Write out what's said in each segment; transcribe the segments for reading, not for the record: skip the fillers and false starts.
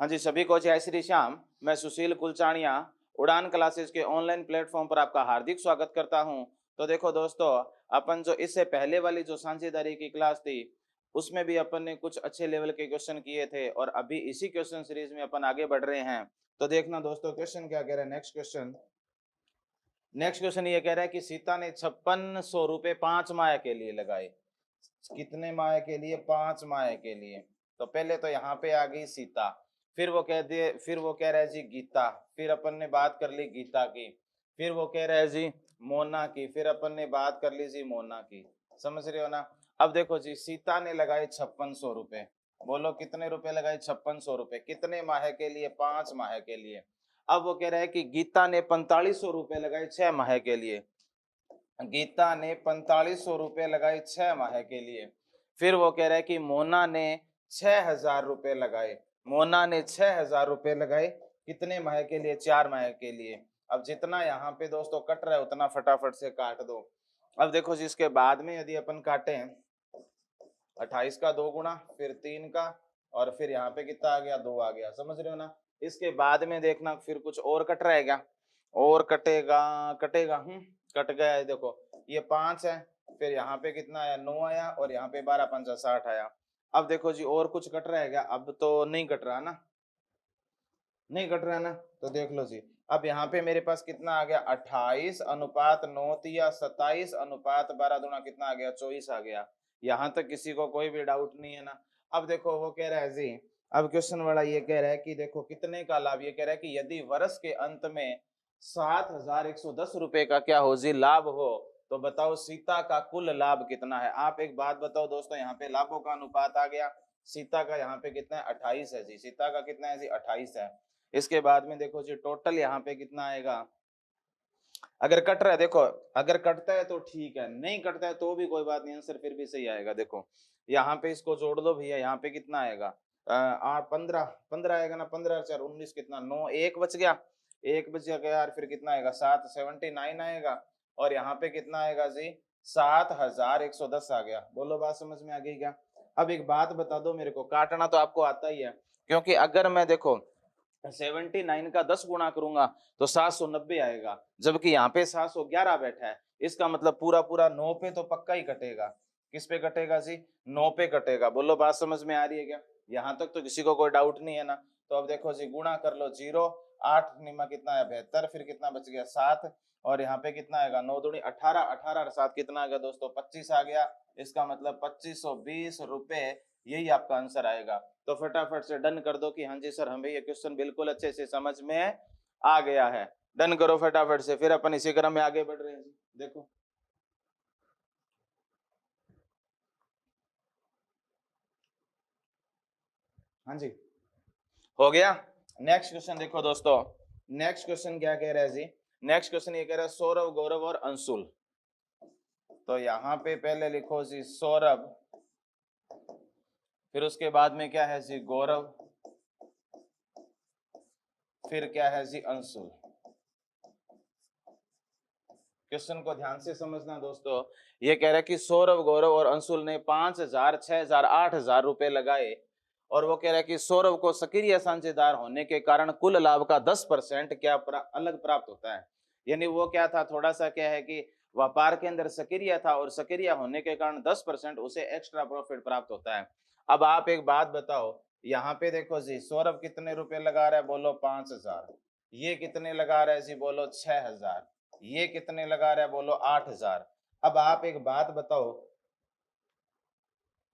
हाँ जी, सभी को जय श्री श्याम। मैं सुशील कुलचानिया उड़ान क्लासेस के ऑनलाइन प्लेटफॉर्म पर आपका हार्दिक स्वागत करता हूं। तो देखो दोस्तों, अपन जो इससे पहले वाली जो साझेदारी की क्लास थी, उसमें भी अपन ने कुछ अच्छे लेवल के क्वेश्चन किए थे और अभी इसी क्वेश्चन सीरीज में अपन आगे बढ़ रहे हैं। तो देखना दोस्तों, क्वेश्चन क्या कह रहा है। नेक्स्ट क्वेश्चन ये कह रहा है कि सीता ने 5600 रुपए 5 माह के लिए लगाए। कितने माह के लिए? 5 माह के लिए। तो पहले तो यहाँ पे आ गई सीता, फिर वो कह रहा है जी गीता, फिर अपन ने बात कर ली गीता की, फिर वो कह रहा है जी मोना की, फिर अपन ने बात कर ली जी मोना की। समझ रहे हो ना? अब देखो जी, सीता ने लगाए 5600 रुपए। बोलो कितने रुपए लगाए? 5600 रुपए। कितने माह के लिए? 5 माह के लिए। अब वो कह रहा है कि गीता ने 4500 रुपए लगाए 6 माह के लिए। गीता ने 4500 रुपए लगाए 6 माह के लिए। फिर वो कह रहा है कि मोना ने 6000 रुपए लगाए। मोना ने 6000 रुपए लगाए कितने माह के लिए? 4 माह के लिए। अब जितना यहाँ पे दोस्तों कट रहा है उतना फटाफट से काट दो। अब देखो जी, इसके बाद में यदि अपन काटे 28 का 2 गुना, फिर 3 का, और फिर यहाँ पे कितना आ गया? 2 आ गया। समझ रहे हो ना? इसके बाद में देखना फिर कुछ और कट रहा है क्या? और कटेगा? कटेगा। कट गया है। देखो ये 5 है, फिर यहाँ पे कितना आया? 9 आया, और यहाँ पे 12 पंचा 60 आया। अब देखो जी, और कुछ कट रहा है क्या? अब तो नहीं कट रहा ना, नहीं कट रहा है ना। तो देख लो जी, अब यहाँ पे मेरे पास कितना आ गया? 28:9 या 27:12 दूना कितना आ गया? 24 आ गया। यहाँ तक किसी को कोई भी डाउट नहीं है ना? अब देखो वो कह रहा है जी, अब क्वेश्चन वाला ये कह रहा है कि देखो कितने का लाभ। ये कह रहा है कि यदि वर्ष के अंत में 7110 रुपए का क्या हो जी? लाभ हो, तो बताओ सीता का कुल लाभ कितना है? आप एक बात बताओ दोस्तों, यहाँ पे लाभों का अनुपात आ गया। सीता का यहाँ पे कितना है? 28 है जी। सीता का कितना है जी? 28 है। इसके बाद में देखो जी, टोटल यहाँ पे कितना आएगा? अगर कट रहा है, देखो अगर कटता है तो ठीक है, नहीं कटता है तो भी कोई बात नहीं, आंसर फिर भी सही आएगा। देखो यहाँ पे इसको जोड़ दो भैया, यहाँ पे कितना आएगा? 15 15 आएगा ना। 15 4 19 कितना? 9। एक बच गया, एक बच गया यार। फिर कितना आएगा? 7 79 आएगा। और यहाँ पे कितना आएगा जी? 7110 आ गया। बोलो बात समझ में आ गई क्या? अब एक बात बता दो मेरे को, काटना तो आपको आता ही है, क्योंकि अगर मैं देखो 79 का 10 गुणा करूंगा तो 790 आएगा, जबकि यहाँ पे 711 बैठा है। इसका मतलब पूरा पूरा 9 पे तो पक्का ही कटेगा। किस पे कटेगा जी? 9 पे कटेगा। बोलो बात समझ में आ रही है क्या? यहाँ तक तो किसी को कोई डाउट नहीं है ना? तो अब देखो जी, गुणा कर लो। 0 8 निमा कितना है? 72। फिर कितना बच गया? 7। और यहाँ पे कितना आएगा? 9 दूनी 18, 18 और 7 कितना आ गया दोस्तों? 25 आ गया। इसका मतलब 2520 रुपए, यही आपका आंसर आएगा। तो फटाफट से डन कर दो कि हाँ जी सर, हमें ये क्वेश्चन बिल्कुल अच्छे से समझ में आ गया है। डन करो फटाफट से, फिर अपन इसी क्रम में आगे बढ़ रहे हैं जी। देखो हाँ जी, हो गया। नेक्स्ट क्वेश्चन देखो दोस्तों, नेक्स्ट क्वेश्चन क्या कह रहा है जी? नेक्स्ट क्वेश्चन ये कह रहा है सौरभ, गौरव और अंशुल। तो यहाँ पे पहले लिखो जी सौरभ, फिर उसके बाद में क्या है जी? गौरव, फिर क्या है जी? अंशुल। क्वेश्चन को ध्यान से समझना दोस्तों। ये कह रहा है कि सौरभ, गौरव और अंशुल ने 5000, 6000, 8000 रुपए लगाए, और वो कह रहा है कि सौरभ को सक्रिय साझेदार होने के कारण कुल लाभ का 10% क्या अलग प्राप्त होता है। यानी वो क्या था, थोड़ा सा क्या है कि व्यापार के अंदर सक्रिय था, और सक्रिय होने के कारण 10% उसे एक्स्ट्रा प्रॉफिट प्राप्त होता है। अब आप एक बात बताओ, यहाँ पे देखो जी, सौरभ कितने रुपए लगा रहा है? बोलो 5000। ये कितने लगा रहा है जी? बोलो 6000। ये कितने लगा रहा है? बोलो 8000। अब आप एक बात बताओ,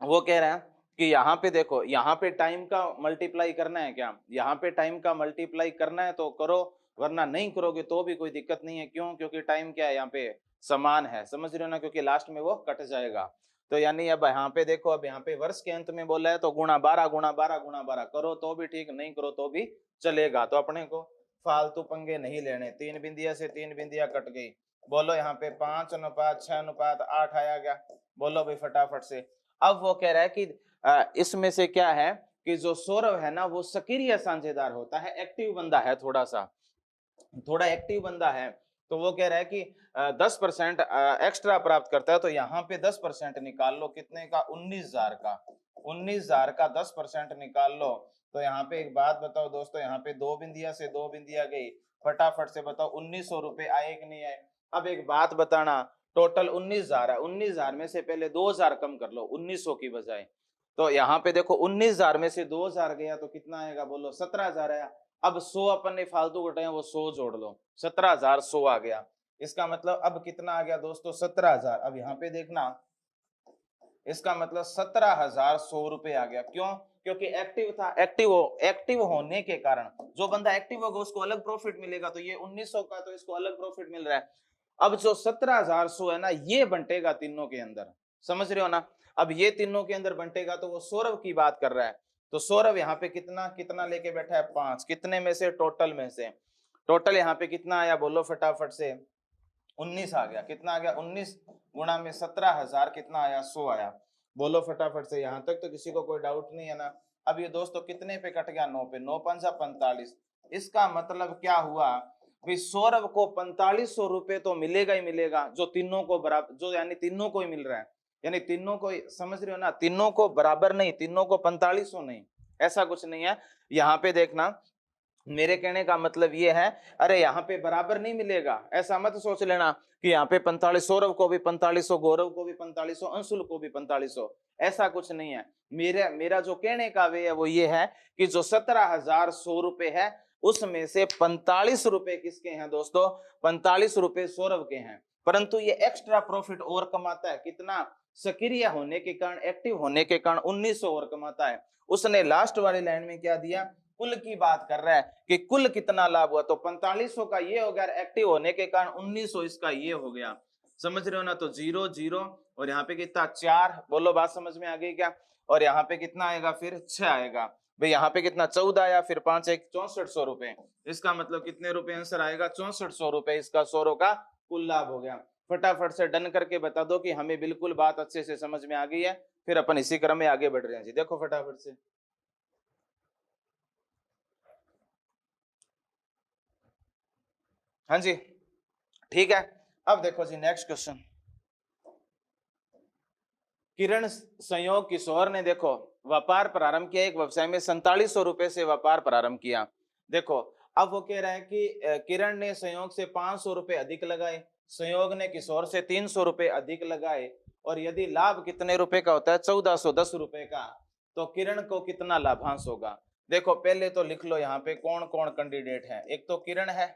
वो कह रहा है कि यहाँ पे देखो, यहाँ पे टाइम का मल्टीप्लाई करना है क्या? यहाँ पे टाइम का मल्टीप्लाई करना है तो करो, वरना नहीं करोगे तो भी कोई दिक्कत नहीं है। क्यों? क्योंकि टाइम क्या है यहाँ पे? समान है। समझ रहे हो ना? क्योंकि लास्ट में वो कट जाएगा। तो यानी अब यहाँ पे देखो, अब यहाँ पे वर्ष के अंत में बोला है तो गुणा 12 गुणा 12 गुणा 12 करो तो भी ठीक, नहीं करो तो भी चलेगा। तो अपने को फालतू पंगे नहीं लेने। 3 बिंदिया से 3 बिंदिया कट गई। बोलो यहाँ पे 5:6:8 आया गया। बोलो भाई फटाफट से। अब वो कह रहा है कि इसमें से क्या है कि जो सौरभ है ना, वो सक्रिय साझेदार होता है, एक्टिव बंदा है, थोड़ा एक्टिव बंदा है। तो वो कह रहा है कि 10% एक्स्ट्रा प्राप्त करता है। तो यहाँ पे 10% निकाल लो। कितने का? 19,000 का। 19,000 का 10% निकाल लो। तो यहाँ पे एक बात बताओ दोस्तों, यहाँ पे दो बिंदिया से दो बिंदिया गई, फटाफट से बताओ 1900 रुपए आए कि नहीं आए। अब एक बात बताना, टोटल 19,000 है, 19,000 में से पहले 2,000 कम कर लो 1900 की बजाय। तो यहाँ पे देखो 19,000 में से 2,000 गया तो कितना आएगा बोलो, 17,000 आया। अब 100 अपन ने फालतू घटाए, वो 100 जोड़ लो, 17,100 आ गया। इसका मतलब अब कितना आ गया दोस्तों, 17,000। अब यहाँ पे देखना, इसका मतलब 17,100 रुपए आ गया। क्यों? क्योंकि एक्टिव था, एक्टिव होने के कारण जो बंदा एक्टिव होगा उसको अलग प्रॉफिट मिलेगा। तो ये 1900 का तो इसको अलग प्रॉफिट मिल रहा है। अब जो 17,100 है ना, ये बंटेगा तीनों के अंदर, समझ रहे हो ना। अब ये तीनों के अंदर बंटेगा तो वो सौरभ की बात कर रहा है। तो सौरभ यहाँ पे कितना कितना लेके बैठा है, 5। कितने में से, टोटल में से। टोटल यहाँ पे कितना आया बोलो फटाफट से, 19 आ गया। कितना आ गया, 19 गुणा में 17,000 कितना आया, 100 आया। बोलो फटाफट से, यहां तक तो किसी को कोई डाउट नहीं है ना। अब ये दोस्तों कितने पे कट गया, 9 पे, 9 पंजा 45। इसका मतलब क्या हुआ भाई, सौरभ को 4500 रुपए तो मिलेगा ही मिलेगा, जो तीनों को बराबर, जो यानी तीनों को ही मिल रहा है, यानी तीनों को, समझ रहे हो ना, तीनों को बराबर नहीं, तीनों को 4500 नहीं, ऐसा कुछ नहीं है। यहाँ पे देखना, मेरे कहने का मतलब ये है, अरे यहाँ पे बराबर नहीं मिलेगा, ऐसा मत सोच लेना कि यहाँ पे 45, सौरभ को भी 4500, गौरव को भी 4500, अंशुल को भी 4500, ऐसा कुछ नहीं है। मेरा जो कहने का वे है वो ये है कि जो 17,100 रुपए है उसमें से 45 रुपए किसके हैं दोस्तों, 45 रुपए सौरभ के हैं। परंतु ये एक्स्ट्रा प्रॉफिट और कमाता है, कितना, सक्रिय होने के कारण, एक्टिव होने के कारण 1900 और कमाता है। उसने लास्ट वाली लाइन में क्या दिया, कुल की बात कर रहा है कि कुल कितना लाभ हुआ। तो 4500 का ये हो गया, एक्टिव होने के कारण 1900 इसका ये हो गया, समझ रहे हो ना। तो 0 0 और यहाँ पे कितना, 4। बोलो बात समझ में आ गई क्या। और यहाँ पे कितना आएगा, फिर 6 आएगा भाई। यहाँ पे कितना, 14 आया, फिर 5 1 6400 रुपए। इसका मतलब कितने रुपए आंसर आएगा, 6400 रुपए इसका सौरभ का कुल लाभ हो गया। फटाफट से डन करके बता दो कि हमें बिल्कुल बात अच्छे से समझ में आ गई है, फिर अपन इसी क्रम में आगे बढ़ रहे हैं जी। देखो फटाफट से, हाँ जी ठीक है। अब देखो जी नेक्स्ट क्वेश्चन, किरण संयोग किशोर ने देखो व्यापार प्रारंभ किया, एक व्यवसाय में 4700 रुपए से व्यापार प्रारंभ किया। देखो अब वो कह रहा है कि किरण ने संयोग से 500 रुपए अधिक लगाए, संयोग ने किशोर से 300 रुपए अधिक लगाए, और यदि लाभ कितने रुपए का होता है, 1410 रुपए का, तो किरण को कितना लाभांश होगा। देखो पहले तो लिख लो यहाँ पे कौन कौन कैंडिडेट है। एक तो किरण है,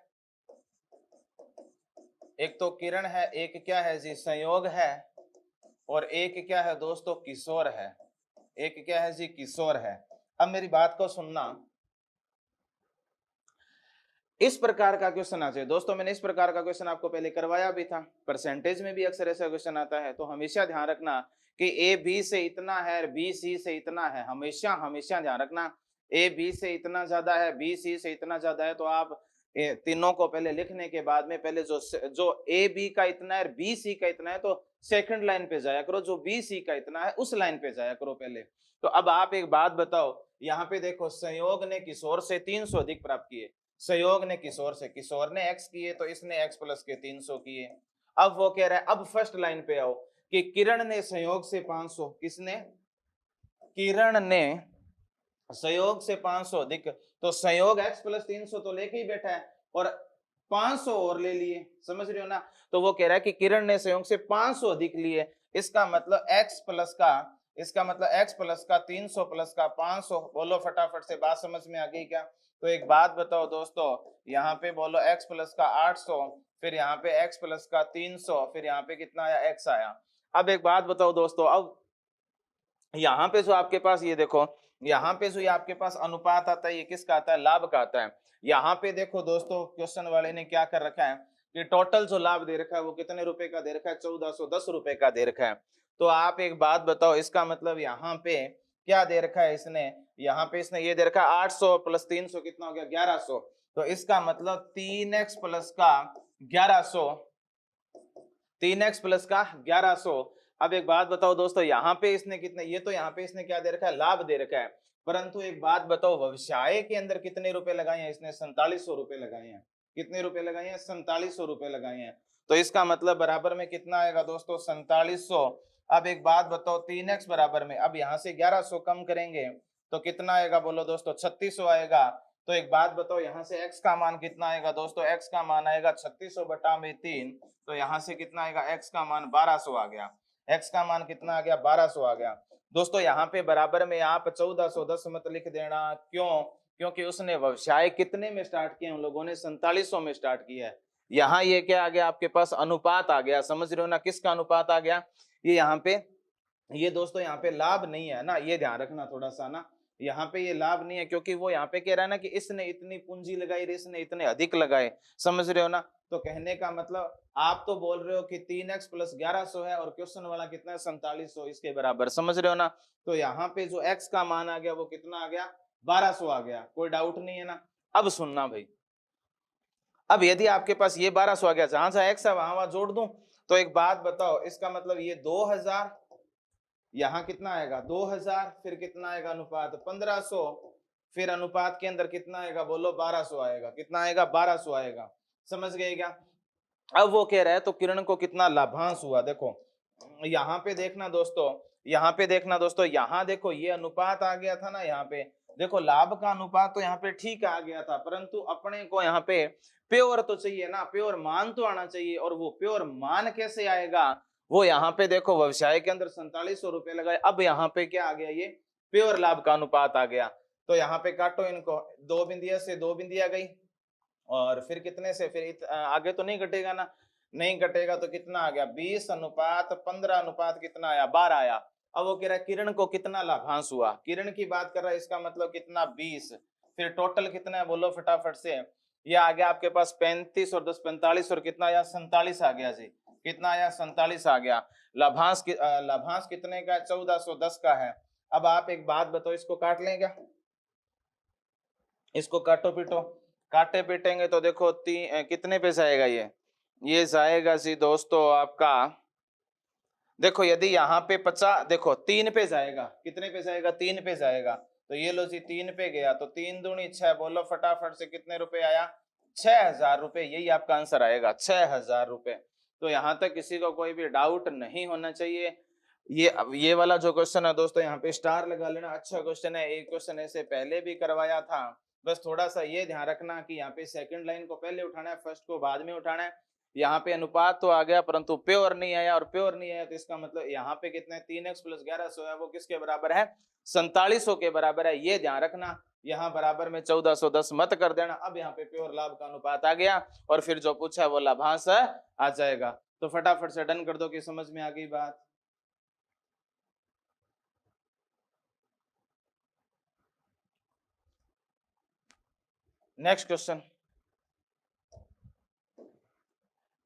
एक तो किरण है, एक क्या है जी, संयोग है, और एक क्या है दोस्तों, किशोर है। एक क्या है जी, किशोर है। अब मेरी बात को सुनना, इस प्रकार का क्वेश्चन आ जाए दोस्तों, मैंने इस प्रकार का क्वेश्चन आपको पहले करवाया भी था, परसेंटेज में भी अक्सर ऐसा क्वेश्चन आता है। तो हमेशा ध्यान रखना कि ए बी से इतना है, बी सी से इतना है, हमेशा हमेशा ध्यान रखना। ए बी से इतना ज्यादा है, बी सी से इतना ज्यादा है, तो आप तीनों को पहले लिखने के बाद में पहले जो ए बी का इतना है, बी सी का इतना है, तो सेकंड लाइन पे जाया करो, जो बी सी का इतना है उस लाइन पे जाया करो पहले। तो अब आप एक बात बताओ, यहाँ पे देखो संयोग ने किशोर से 300 अधिक प्राप्त किए, संयोग ने किशोर से, किशोर ने x किए तो इसने x प्लस के 300 किए। अब वो कह रहा है, अब फर्स्ट लाइन पे आओ कि किरण ने संयोग से 500, किसने, किरण ने संयोग से 500 अधिक, तो संयोग x प्लस 300 तो लेके ही बैठा है, और 500 और ले लिए, समझ रहे हो ना। तो वो कह रहा है कि किरण ने संयोग से 500 अधिक लिए, इसका मतलब x प्लस का, इसका मतलब x प्लस का 300 प्लस का 500। बोलो फटाफट से, बात समझ में आ गई क्या। तो एक बात बताओ दोस्तों, यहाँ पे बोलो x प्लस का 800, फिर यहाँ पे x प्लस का 300, फिर यहाँ पे कितना आया, x आया। अब एक बात बताओ दोस्तों, अब यहाँ पे जो आपके पास ये देखो, यहाँ पे जो ये आपके पास अनुपात आता है, ये किसका आता है, लाभ का आता है। यहाँ पे देखो दोस्तों, क्वेश्चन वाले ने क्या कर रखा है कि टोटल जो लाभ दे रखा है वो कितने रुपए का दे रखा है, 1410 रुपए का दे रखा है। तो आप एक बात बताओ, इसका मतलब यहाँ पे क्या दे रखा है इसने, यहाँ पे इसने ये दे रखा है 800 प्लस 300 कितना हो गया, 1100। तो इसका मतलब 3x प्लस का 1100, 3x प्लस का 1100। अब एक बात बताओ दोस्तों, यहाँ पे इसने कितने, ये तो यहाँ पे इसने क्या दे रखा है, लाभ दे रखा है। परंतु एक बात बताओ, व्यवसाय के अंदर कितने रुपए लगाए हैं इसने, 4700 रुपए लगाए हैं। कितने रुपए लगाए हैं, 4700 रुपए लगाए हैं। तो इसका मतलब बराबर में कितना आएगा दोस्तों, 4700। अब एक बात बताओ, 3x बराबर में, अब यहाँ से 1100 कम करेंगे तो कितना आएगा बोलो दोस्तों, 3600 आएगा। तो एक बात बताओ, यहाँ से x का मान कितना आएगा दोस्तों, x का मान आएगा 3600 बटा में 3। तो यहाँ से कितना आएगा, x का मान 1200 आ गया। x का मान कितना आ गया, 1200 आ गया। दोस्तों यहाँ पे बराबर में आप 1410 मत लिख देना, क्यों, क्योंकि उसने व्यवसाय कितने में स्टार्ट किया, हम लोगों ने 4700 में स्टार्ट किया है। यहाँ ये क्या आ गया आपके पास, अनुपात आ गया, समझ रहे हो ना, किसका अनुपात आ गया, ये यहाँ पे, ये दोस्तों यहाँ पे लाभ नहीं है ना, ये ध्यान रखना थोड़ा सा ना, यहाँ पे ये लाभ नहीं है, क्योंकि वो यहाँ पे कह रहा है ना कि इसने इतनी पूंजी लगाई, इसने इतने अधिक लगाए, समझ रहे हो ना। तो कहने का मतलब आप तो बोल रहे हो कि 3x + 1100 है और क्वेश्चन वाला कितना है, 4700 इसके बराबर, समझ रहे हो ना। तो यहाँ पे जो x का मान आ गया वो कितना आ गया, 1200 आ गया, कोई डाउट नहीं है ना। अब सुनना भाई, अब यदि आपके पास ये 1200 आ गया, जहां जहां x है वहां जोड़ दूं, तो एक बात बताओ, इसका मतलब ये 2000, यहाँ कितना आएगा 2000, फिर कितना आएगा अनुपात 1500, फिर अनुपात के अंदर कितना आएगा बोलो 1200 आएगा, कितना आएगा 1200 आएगा, समझ गए क्या। अब वो कह रहा है तो किरण को कितना लाभांश हुआ, देखो यहाँ पे देखना दोस्तों, यहाँ पे देखना दोस्तों, यहाँ देखो ये अनुपात आ गया था ना, यहाँ पे देखो लाभ का अनुपात तो यहाँ पे ठीक आ गया था, परंतु अपने को यहाँ पे प्योर तो चाहिए ना, प्योर मान तो आना चाहिए, और वो प्योर मान कैसे आएगा, वो यहाँ पे देखो व्यवसाय के अंदर 4700 रुपए लगाए, अब यहाँ पे क्या आ गया, ये प्योर लाभ का अनुपात आ गया। तो यहाँ पे काटो इनको, 2 बिंदिया से 2 बिंदिया गई, और फिर कितने से, फिर आगे तो नहीं कटेगा ना, नहीं कटेगा, तो कितना आ गया 20 अनुपात 15 अनुपात कितना आया, 12 आया। अब वो कह रहा है किरण को कितना लाभांश हुआ, किरण की बात कर रहा है, इसका मतलब कितना 20, फिर टोटल कितना है बोलो फटाफट से, ये आ गया आपके पास 35 और 10 45, और कितना आया 47 आ गया जी, कितना आया 47 आ गया। लाभांश कितने का है, 1410 का है। अब आप एक बात बताओ, इसको काट लें क्या, इसको काटो पीटो, काटे पीटेंगे तो देखो कितने पे जाएगा, ये जाएगा जी दोस्तों आपका, देखो यदि यहाँ पे 50, देखो 3 पे जाएगा, कितने पे जाएगा 3 पे जाएगा, तो ये लो जी 3 पे गया, तो 3 दूनी 6, बोलो फटाफट से कितने रुपए आया, 6000 रुपए, यही आपका आंसर आएगा 6000 रुपए। तो यहाँ तक किसी को कोई भी डाउट नहीं होना चाहिए। ये वाला जो क्वेश्चन है दोस्तों, यहाँ पे स्टार लगा लेना, अच्छा क्वेश्चन है, एक क्वेश्चन ऐसे पहले भी करवाया था, बस थोड़ा सा ये ध्यान रखना कि यहाँ पे सेकंड लाइन को पहले उठाना है, फर्स्ट को बाद में उठाना है। यहाँ पे अनुपात तो आ गया परंतु प्योर नहीं आया, और प्योर नहीं आया तो इसका मतलब यहाँ पे कितने 3x + 1100 है, वो किसके बराबर है, 4700 के बराबर है, ये ध्यान रखना। यहाँ बराबर में 1410 मत कर देना। अब यहाँ पे प्योर लाभ का अनुपात आ गया, और फिर जो पूछा है वो लाभांश आ जाएगा। तो फटाफट से डन कर दो कि समझ में आ गई बात। नेक्स्ट क्वेश्चन,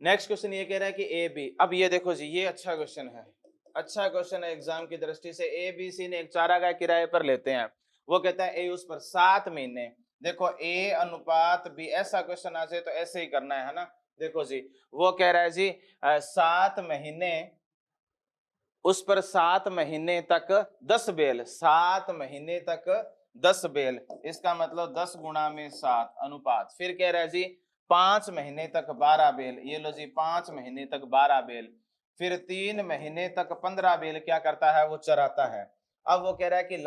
नेक्स्ट क्वेश्चन ये कह रहा है कि ए बी, अब ये देखो जी, ये अच्छा क्वेश्चन है, अच्छा क्वेश्चन है एग्जाम की दृष्टि से। ए बी सी ने एक चारागाह किराए पर लेते हैं, वो कहता है ए उस पर 7 महीने, देखो ए अनुपात बी, ऐसा क्वेश्चन आ जाए तो ऐसे ही करना है ना। देखो जी वो कह रहा है जी 7 महीने, उस पर 7 महीने तक 10 बेल, 7 महीने तक 10 बेल, इसका मतलब 10 गुणा में 7 अनुपात, फिर कह रहा है जी 5 महीने तक 12 बेल, ये लो जी 5 महीने तक 12 बेल, फिर 3 महीने तक 15 बेल क्या करता है, वो चराता है। अब वो कह रहा है कि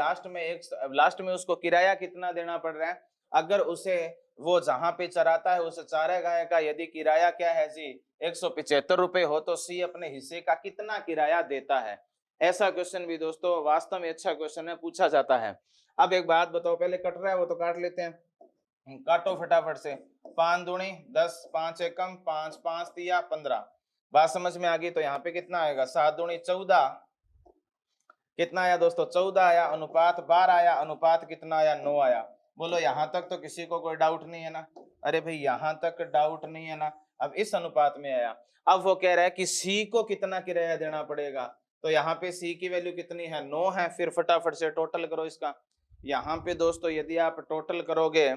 लास्ट में उसको किराया कितना देना पड़ रहा है, अगर उसे वो जहां पे चराता है उस चारागाह का यदि किराया क्या है जी 175 रुपए हो, तो सी अपने हिस्से का कितना किराया देता है। ऐसा क्वेश्चन भी दोस्तों वास्तव में अच्छा क्वेश्चन है, पूछा जाता है। अब एक बात बताओ, पहले कट रहा है वो तो काट लेते हैं, काटो फटाफट से, 5 दूनी 10, 5 एकम 5, 5 तिया 15, बात समझ में आ गई। तो यहाँ पे कितना आएगा, 7 दूनी 14, कितना आया दोस्तों 14 आया, अनुपात 12 आया, अनुपात कितना आया 9 आया। बोलो यहाँ तक तो किसी को कोई डाउट नहीं है ना, अरे भाई यहाँ तक डाउट नहीं है ना। अब इस अनुपात में आया, अब वो कह रहा है कि सी को कितना किराया देना पड़ेगा, तो यहाँ पे सी की वैल्यू कितनी है 9 है, फिर फटाफट से टोटल करो इसका। यहाँ पे दोस्तों यदि आप टोटल करोगे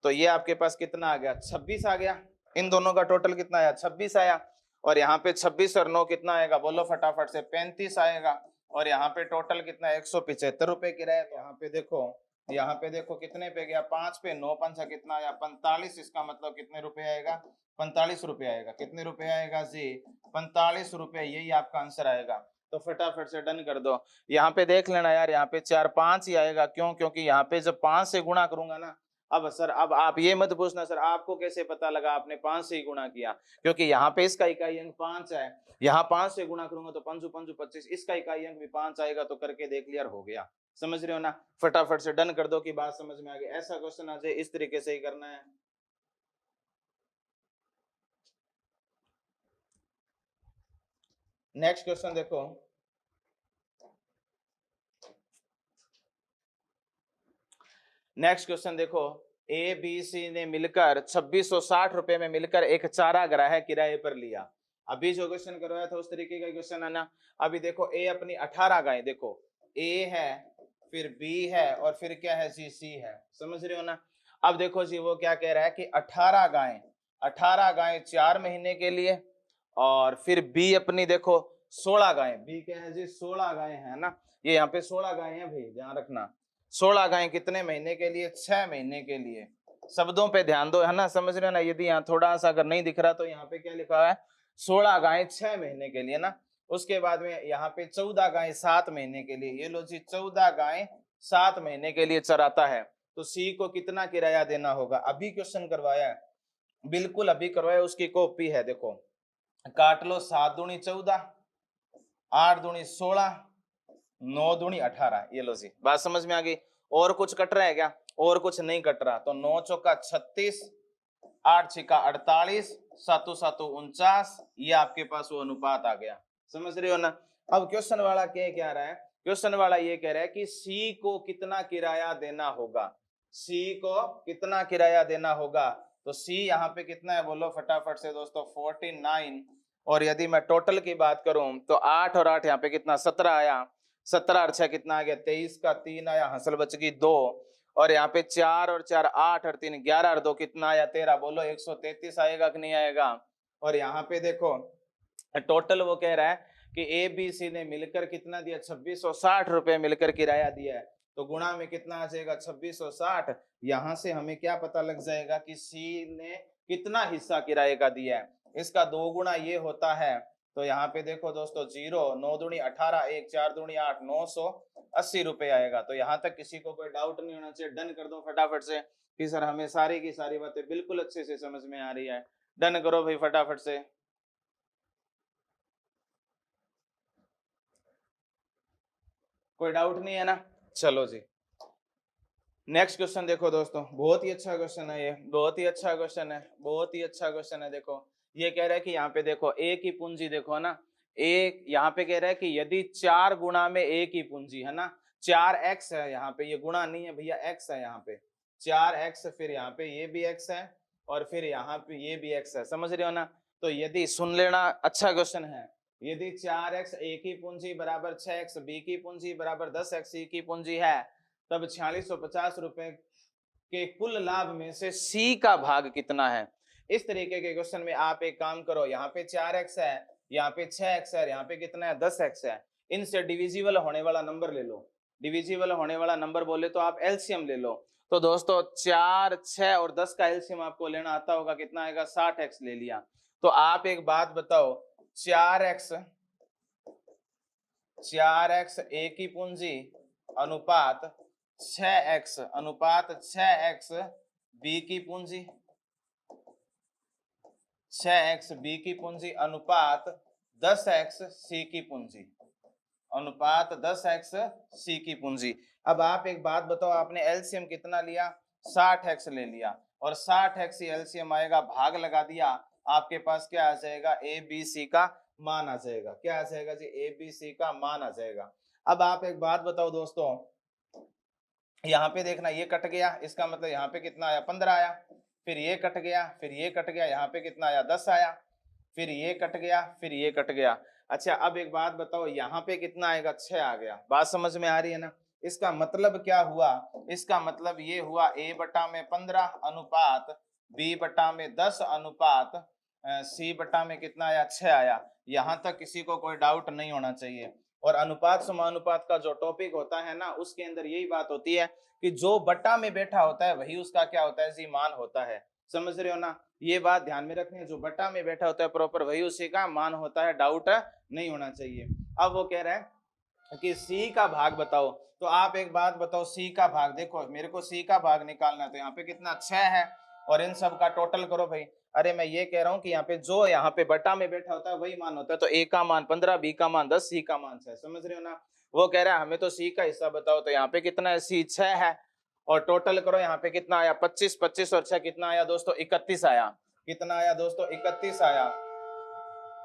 तो ये आपके पास कितना आ गया 26 आ गया, इन दोनों का टोटल कितना आया 26 आया, और यहाँ पे 26 और 9 कितना आएगा बोलो फटाफट से 35 आएगा, और यहाँ पे टोटल कितना 175 रुपए किराया। यहाँ पे देखो कितने पे गया, 5 पे 9 पंचा कितना आया 45, इसका मतलब कितने रुपए आएगा 45 रुपए आएगा, कितने रुपए आएगा जी 45 रुपए, यही आपका आंसर आएगा। तो फटाफट से डन कर दो। यहाँ पे देख लेना यार, यहाँ पे 4 5 ही आएगा, क्यों? क्योंकि यहाँ पे जब 5 से गुणा करूंगा ना, अब सर अब आप ये मत पूछना सर आपको कैसे पता लगा आपने 5 से ही गुणा किया, क्योंकि यहाँ पे इसका इकाई अंक 5 है, यहाँ 5 से गुणा करूंगा तो 5 5 25, इसका इकाई अंक भी 5 आएगा, तो करके देख लिया, हो गया। समझ रहे हो ना? फटाफट से डन कर दो कि बात समझ में आ गई। ऐसा क्वेश्चन आ जाए इस तरीके से ही करना है। नेक्स्ट क्वेश्चन देखो, नेक्स्ट क्वेश्चन देखो, ए बी सी ने मिलकर 2660 रुपए में मिलकर एक चारा ग्राह किराए पर लिया। अभी जो क्वेश्चन करवाया था उस तरीके का क्वेश्चन है ना। अभी देखो ए अपनी 18 गाय, देखो ए है, फिर बी है, और फिर क्या है जी, सी है। समझ रहे हो ना? अब देखो जी वो क्या कह रहा है कि 18 गायें 4 महीने के लिए, और फिर बी अपनी देखो 16 गायें, बी क्या है जी 16 गायें है ना, ये यहाँ पे 16 गायें हैं भाई, ध्यान रखना। 16 गायें कितने महीने के लिए? 6 महीने के लिए। शब्दों पे ध्यान दो, है ना? समझ रहे हो ना? यदि यहाँ थोड़ा सा अगर नहीं दिख रहा तो यहाँ पे क्या लिखा है, 16 गायें 6 महीने के लिए ना। उसके बाद में यहाँ पे 14 गायें 7 महीने के लिए। ये लो जी 14 गायें 7 महीने के लिए चराता है, तो सी को कितना किराया देना होगा? अभी क्वेश्चन करवाया है, बिल्कुल अभी करवाया, उसकी कॉपी है, देखो काट लो। 7 दूनी 14, 8 दूनी 16, 9 दूनी 18। ये लो जी, बात समझ में आ गई? और कुछ कट रहा है क्या? और कुछ नहीं कट रहा, तो 9 चौका 36, 8 छिका 48, 7 7 49, ये आपके पास वो अनुपात आ गया। समझ रहे हो ना? अब क्वेश्चन वाला क्या रहा है? क्वेश्चन वाला ये कह रहा है कि सी को कितना किराया देना होगा, सी को कितना किराया देना होगा। तो सी यहाँ पे कितना है बोलो फटाफट से दोस्तों, 49। और यदि मैं टोटल की बात करूं तो 8 और 8 यहाँ पे कितना, 17 आया, 17 और 6 कितना आ गया, 23 का 3 आया, हंसल बच गई 2, और यहाँ पे 4 और 4 8 और 3 11 और 2 कितना आया, 13। बोलो 133 आएगा कि नहीं आएगा? और यहाँ पे देखो टोटल वो कह रहा है कि ए बी सी ने मिलकर कितना दिया, 2660 रुपए मिलकर किराया दिया है, तो गुणा में कितना आ जाएगा, 2660। यहाँ से हमें क्या पता लग जाएगा कि सी ने कितना हिस्सा किराए का दिया है। इसका 2 गुना ये होता है, तो यहाँ पे देखो दोस्तों 0, 9 दूनी 18, 1 4 दूनी 8, 980 रुपए आएगा। तो यहाँ तक किसी को कोई डाउट नहीं होना चाहिए। डन कर दो फटाफट से कि सर हमें सारी की सारी बातें बिल्कुल अच्छे से समझ में आ रही है। डन करो भाई फटाफट से। कोई डाउट नहीं है ना? चलो जी, नेक्स्ट क्वेश्चन देखो दोस्तों, बहुत ही अच्छा क्वेश्चन है ये, बहुत ही अच्छा क्वेश्चन है, बहुत ही अच्छा क्वेश्चन है। देखो ये कह रहा है कि यहाँ पे देखो ए की पूंजी देखो ना, एक यहाँ पे कह रहा है कि यदि 4 गुणा में ए की पूंजी है ना, 4x है, यहाँ पे ये गुणा नहीं है भैया, x है यहाँ पे 4x, फिर यहाँ पे ये भी x है, और फिर यहाँ पे ये भी x है। समझ रहे हो ना? तो यदि सुन लेना, अच्छा क्वेश्चन है, यदि 4x ए की पूंजी बराबर 6x, बी की पूंजी बराबर 10x, सी की पूंजी है, तब 4650 रुपए के कुल लाभ में से सी का भाग कितना है। इस तरीके के क्वेश्चन में आप एक काम करो, यहाँ पे 4x है, यहाँ पे 6x है, यहाँ पे कितना है 10x है, इनसे डिविजिबल होने वाला नंबर ले लो। डिविजिबल होने वाला नंबर बोले तो आप एलसीएम ले लो। तो दोस्तों 4 6 और 10 का एलसीएम आपको लेना आता होगा, कितना आएगा, 60x ले लिया। तो आप एक बात बताओ, 4x ए की पूंजी अनुपात 6x बी की पूंजी, 6x बी की पूंजी अनुपात 10x सी की पूंजी, अनुपात 10x सी की पूंजी। अब आप एक बात बताओ, आपने एलसीएम कितना लिया, 60x ले लिया, और 60x एलसीएम आएगा, भाग लगा दिया, आपके पास क्या आ जाएगा, ए बी सी का मान आ जाएगा। क्या आ जाएगा जी, ए बी सी का मान आ जाएगा। अब आप एक बात बताओ दोस्तों, यहाँ पे देखना ये कट गया, इसका मतलब यहाँ पे कितना आया, 15 आया, फिर ये कट गया, फिर ये कट गया, यहाँ पे कितना आया, 10 आया, फिर ये कट गया, फिर ये कट गया। अच्छा अब एक बात बताओ, यहाँ पे कितना आएगा, 6 आ गया। बात समझ में आ रही है ना? इसका मतलब क्या हुआ, इसका मतलब ये हुआ a बटा में 15 अनुपात b बटा में 10 अनुपात c बटा में कितना आया, 6 आया। यहाँ तक किसी को कोई डाउट नहीं होना चाहिए। और अनुपात समानुपात का जो टॉपिक होता है ना, उसके अंदर यही बात होती है कि जो बटा में बैठा होता है वही उसका क्या होता है जी, मान होता है। समझ रहे हो ना? ये बात ध्यान में रखनी है, जो बटा में बैठा होता है प्रॉपर वही उसी का मान होता है, डाउट नहीं होना चाहिए। अब वो कह रहा है कि सी का भाग बताओ। तो आप एक बात बताओ, सी का भाग, देखो मेरे को सी का भाग निकालना है, तो यहाँ पे कितना 6 है, और इन सब का टोटल करो भाई। अरे मैं ये कह रहा हूँ कि यहाँ पे जो यहाँ पे बटा में बैठा होता है वही मान होता है, तो ए का मान 15, बी का मान 10, सी का मान 6, समझ रहे हो ना। वो कह रहा है हमें तो सी का हिस्सा बताओ, तो यहाँ पे कितना है, सी 6 है, और टोटल करो यहाँ पे कितना आया 25, 25 और 6 कितना आया दोस्तों 31 आया। कितना आया दोस्तों 31 आया।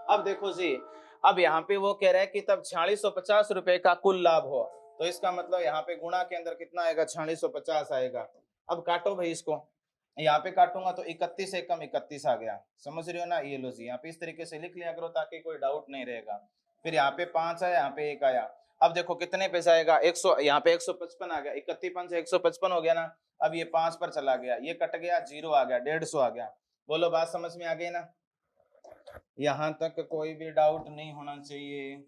अब देखो जी, अब यहाँ पे वो कह रहा है कि तब 4650 रुपए का कुल लाभ हो, तो इसका मतलब यहाँ पे गुणा के अंदर कितना आएगा 4650 आएगा। अब काटो भाई इसको, यहाँ पे काटूंगा तो 31 से कम 31 आ गया, समझ रहे हो ना। ये लो जी, यहाँ पे इस तरीके से लिख लिया करो ताकि कोई डाउट नहीं रहेगा। फिर यहाँ पे 5 आया, यहाँ पे 1 आया। अब देखो कितने पे जाएगा 100, यहाँ पे 155 आ गया, 31 से 155 हो गया ना। अब ये 5 पर चला गया, ये कट गया, 0 आ गया, 150 आ गया। बोलो बात समझ में आ गई ना। यहां तक कोई भी डाउट नहीं होना चाहिए,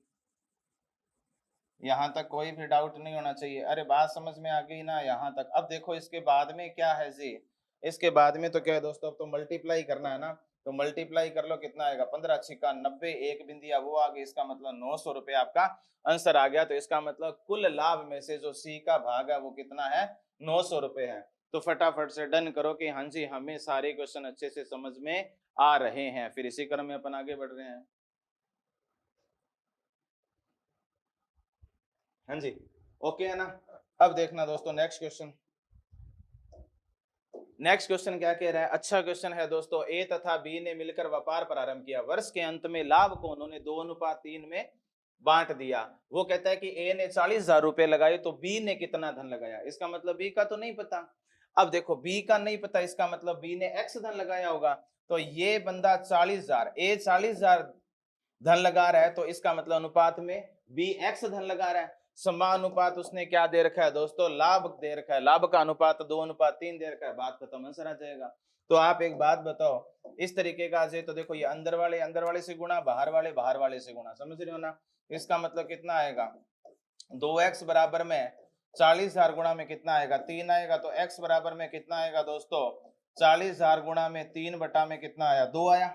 यहां तक कोई भी डाउट नहीं होना चाहिए। अरे बात समझ में आ गई ना यहाँ तक। अब देखो इसके बाद में क्या है जी, इसके बाद में तो क्या है दोस्तों, अब तो मल्टीप्लाई करना है ना, तो मल्टीप्लाई कर लो, कितना आएगा 15 छिक्का 90, एक बिंदिया वो आ गई, इसका मतलब 900 रुपए आपका आंसर आ गया। तो इसका मतलब कुल लाभ में से जो सी का भाग है वो कितना है, 900 रुपए है। तो फटाफट से डन करो कि हाँ जी हमें सारे क्वेश्चन अच्छे से समझ में आ रहे हैं। फिर इसी क्रम में अपन आगे बढ़ रहे हैं। हाँ जी, ओके है ना। अब देखना दोस्तों नेक्स्ट क्वेश्चन, नेक्स्ट क्वेश्चन क्या कह रहा है, अच्छा क्वेश्चन है दोस्तों। ए तथा बी ने मिलकर व्यापार प्रारंभ किया, वर्ष के अंत में लाभ को उन्होंने 2:3 में बांट दिया। वो कहता है कि ए ने 40,000 रुपए लगाए, तो बी ने कितना धन लगाया। इसका मतलब बी का तो नहीं पता। अब देखो बी का नहीं पता, इसका मतलब बी ने एक्स धन लगाया होगा। तो ये बंदा 40,000, ए 40,000 धन लगा रहा है, तो इसका मतलब अनुपात में बी एक्स धन लगा रहा है। समानुपात उसने क्या दे रखा है दोस्तों, लाभ दे रखा है, लाभ का अनुपात 2:3 दे रखा है, बात खत्म, आंसर आ जाएगा। तो आप एक बात बताओ, इस तरीके का आ जाए तो देखो ये अंदर वाले से गुणा, बाहर वाले से गुणा, समझ रहे हो ना। इसका मतलब कितना आएगा, 2x बराबर में 40,000 गुणा में कितना आएगा 3 आएगा। तो x बराबर में कितना आएगा दोस्तों, 40,000 गुणा में 3 बटा में कितना आया, 2 आया।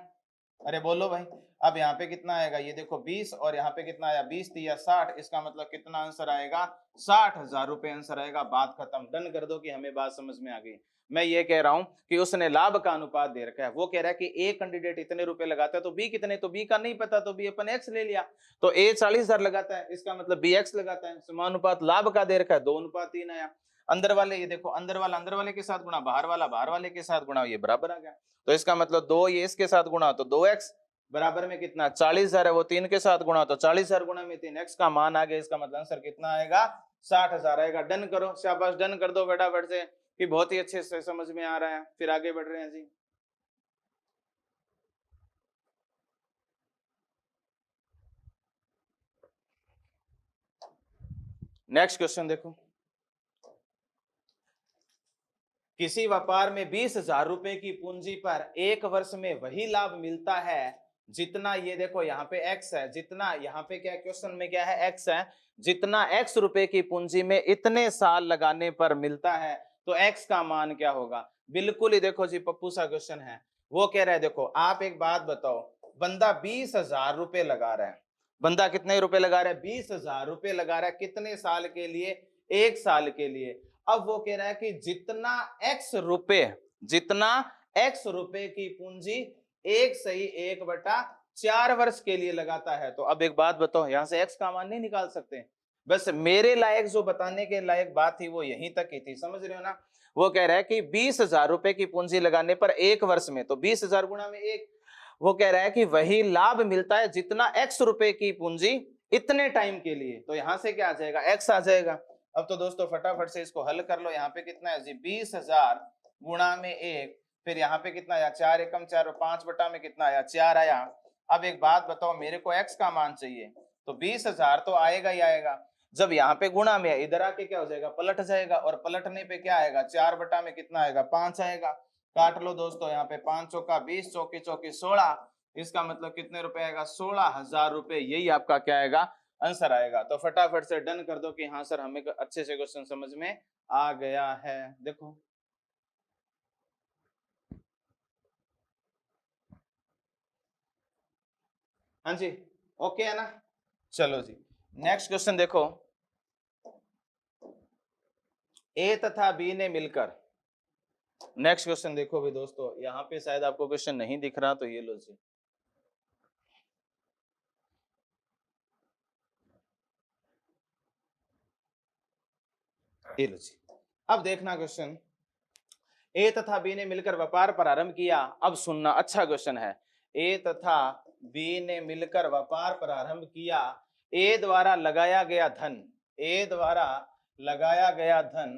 अरे बोलो भाई। अब यहाँ पे कितना आएगा, ये देखो 20, और यहाँ पे कितना आया 20 या 60, इसका मतलब कितना आंसर आएगा, 60,000 रुपए आंसर आएगा। बात खत्म, डन कर दो कि हमें बात समझ में आ गई। मैं ये कह रहा हूं कि उसने लाभ का अनुपात दे रखा है, वो कह रहा है कि ए कैंडिडेट इतने रुपए लगाता है तो बी कितने, तो बी का नहीं पता, तो बी अपन एक्स ले लिया। तो ए 40,000 लगाता है, इसका मतलब बी एक्स लगाता है। समानुपात लाभ का दे रखा है, 2:3 आया। अंदर वाले ये देखो, अंदर वाले के साथ गुणा, बाहर वाले के साथ गुणा, ये बराबर आ गया। तो इसका मतलब 2 ये इसके साथ गुणा तो 2x बराबर में कितना 40,000 है, वो 3 के साथ गुणा तो 40,000 गुणा में 3, x का मान आ गया। इसका मतलब आंसर कितना आएगा, 60,000 आएगा। डन करो, शाबाश, डन कर दो फटाफट से कि बहुत ही अच्छे से समझ में आ रहा है। फिर आगे बढ़ रहे हैं जी। नेक्स्ट क्वेश्चन देखो, किसी व्यापार में 20,000 रुपए की पूंजी पर एक वर्ष में वही लाभ मिलता है जितना, ये देखो यहाँ पे x है, जितना यहाँ पे क्या क्वेश्चन में क्या है, x है, जितना x रुपए की पूंजी में इतने साल लगाने पर मिलता है, तो x का मान क्या होगा। बिल्कुल ही देखो जी पप्पू सा क्वेश्चन है। वो कह रहा है देखो आप एक बात बताओ, बंदा 20,000 रुपए लगा रहा है, बंदा कितने रुपए लगा रहा है, 20,000 रुपए लगा रहा है, कितने साल के लिए, 1 साल के लिए। अब वो कह रहा है कि जितना एक्स रुपए की पूंजी 1/1/4 वर्ष के लिए लगाता है। तो अब एक बात बताओ, यहां से एक्स का मान नहीं निकाल सकते। बस मेरे लायक जो बताने के लायक बात थी वो यहीं तक ही थी, समझ रहे हो ना। वो कह रहा है कि 20,000 रुपए की पूंजी लगाने पर एक वर्ष में, तो 20,000 गुणा में 1, वो कह रहा है कि वही लाभ मिलता है जितना एक्स रुपए की पूंजी इतने टाइम के लिए। तो यहां से क्या आ जाएगा, एक्स आ जाएगा। अब तो दोस्तों फटाफट से इसको हल कर लो। यहाँ पे कितना है जी, 20,000 गुणा में 1, फिर यहाँ पे कितना आया 4 एकम 4, और 5 बटा में कितना आया 4 आया। अब एक बात बताओ, मेरे को एक्स का मान चाहिए, तो 20,000 तो आएगा ही आएगा। जब यहाँ पे गुणा में इधर आके क्या हो जाएगा, पलट जाएगा, और पलटने पे क्या आएगा, 4 बटा में कितना आएगा 5 आएगा। काट लो दोस्तों, यहाँ पे 5 चौका 20, चौकी चौकी 16, इसका मतलब कितने रुपए आएगा, 16,000 रुपए। यही आपका क्या आएगा, आंसर आएगा। तो फटाफट से डन कर दो कि हाँ सर हमें अच्छे से क्वेश्चन समझ में आ गया है। देखो हाँ जी, ओके है ना, चलो जी, नेक्स्ट क्वेश्चन देखो। ए तथा बी ने मिलकर, नेक्स्ट क्वेश्चन देखो भी दोस्तों, यहाँ पे शायद आपको क्वेश्चन नहीं दिख रहा, तो ये लो जी। ये लो जी, अब देखना क्वेश्चन। ए तथा बी ने मिलकर व्यापार प्रारंभ किया। अब सुनना, अच्छा क्वेश्चन है। ए तथा बी ने मिलकर व्यापार प्रारंभ किया। ए द्वारा लगाया गया धन, ए द्वारा लगाया गया धन,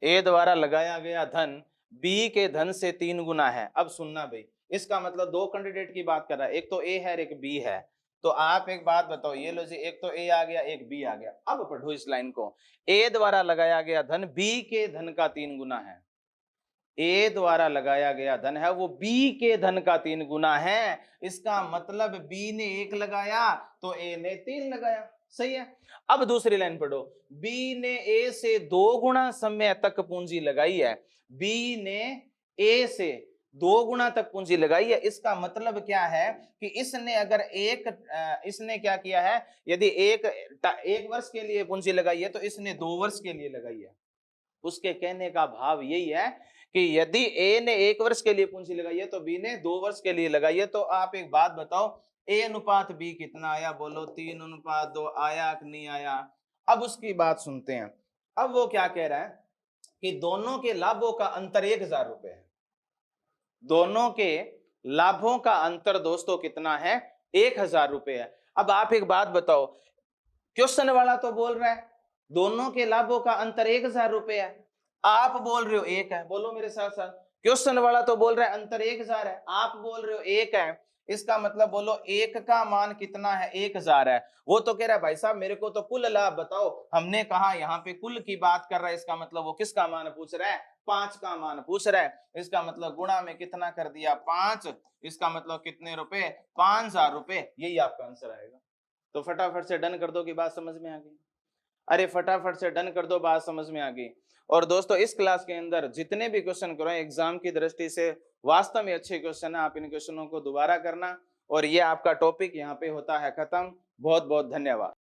ए द्वारा लगाया गया धन बी के धन से 3 गुना है। अब सुनना भाई, इसका मतलब दो कैंडिडेट की बात कर रहा है, एक तो ए है और एक बी है। तो आप एक बात बताओ, ये लो जी, एक तो ए आ गया, एक बी आ गया। अब पढ़ो इस लाइन को। ए द्वारा लगाया गया धन बी के धन का 3 गुना है। ए द्वारा लगाया गया धन है वो बी के धन का 3 गुना है। इसका मतलब बी ने 1 लगाया तो ए ने 3 लगाया। सही है। अब दूसरी लाइन पढ़ो। बी ने ए से 2 गुना समय तक पूंजी लगाई है। बी ने ए से 2 गुना तक पूंजी लगाई है। इसका मतलब क्या है कि इसने अगर इसने क्या किया है, यदि एक वर्ष के लिए पूंजी लगाई है तो इसने 2 वर्ष के लिए लगाई है। उसके कहने का भाव यही है कि यदि ए ने 1 वर्ष के लिए पूंजी लगाई है तो बी ने 2 वर्ष के लिए लगाई है। तो आप एक बात बताओ, ए अनुपात बी कितना आया? बोलो 3:2 आया कि नहीं आया? अब उसकी बात सुनते हैं। अब वो क्या कह रहा है कि दोनों के लाभों का अंतर 1000 रुपए है। दोनों के लाभों का अंतर दोस्तों कितना है? 1000 रुपए है। अब आप एक बात बताओ, क्वेश्चन वाला तो बोल रहा है दोनों के लाभों का अंतर 1000 रुपए है, आप बोल रहे हो 1 है। बोलो मेरे साथ साथ। क्वेश्चन वाला तो बोल रहा है अंतर 1000 है, आप बोल रहे हो 1 है। इसका मतलब बोलो 1 का मान कितना है? 1000 है। वो तो कह रहा है भाई साहब मेरे को तो कुल लाभ बताओ। हमने कहा यहाँ पे कुल की बात कर रहा है, इसका मतलब वो किसका मान पूछ रहा है? 5 का मान पूछ रहा है। इसका मतलब गुणा में कितना कर दिया? 5। इसका मतलब कितने रुपए? 5000 रुपए। यही आपका आंसर आएगा। तो फटाफट से डन कर दो कि बात समझ में आ गई। अरे फटाफट से डन कर दो, बात समझ में आ गई। और दोस्तों इस क्लास के अंदर जितने भी क्वेश्चन करो एग्जाम की दृष्टि से वास्तव में अच्छे क्वेश्चन है, आप इन क्वेश्चनों को दोबारा करना। और ये आपका टॉपिक यहाँ पे होता है खत्म। बहुत बहुत धन्यवाद।